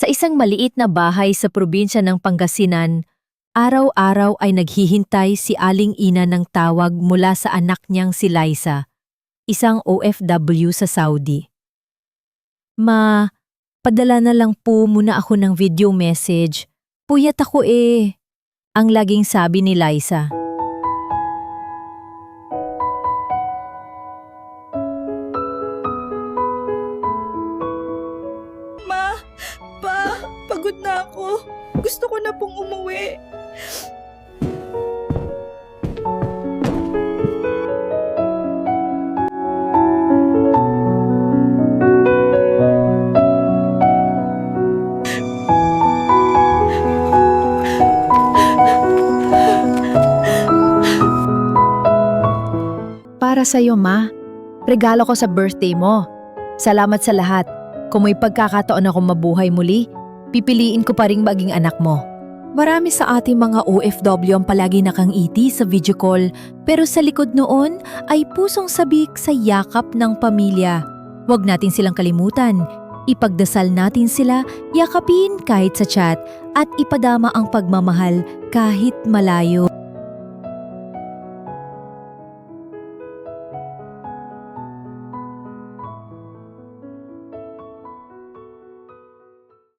Sa isang maliit na bahay sa probinsya ng Pangasinan, araw-araw ay naghihintay si Aling Ina ng tawag mula sa anak niyang si Liza, isang OFW sa Saudi. Ma, padala na lang po muna ako ng video message. Puyat ako ang laging sabi ni Liza. Ma, pa, pagod na ako. Gusto ko na pong umuwi. Para sa'yo, Ma. Regalo ko sa birthday mo. Salamat sa lahat. Kung may pagkakataon akong mabuhay muli, pipiliin ko pa ring maging anak mo. Marami sa ating mga OFW ang palagi nakangiti sa video call, pero sa likod noon ay pusong sabik sa yakap ng pamilya. Huwag natin silang kalimutan. Ipagdasal natin sila, yakapin kahit sa chat, at ipadama ang pagmamahal kahit malayo.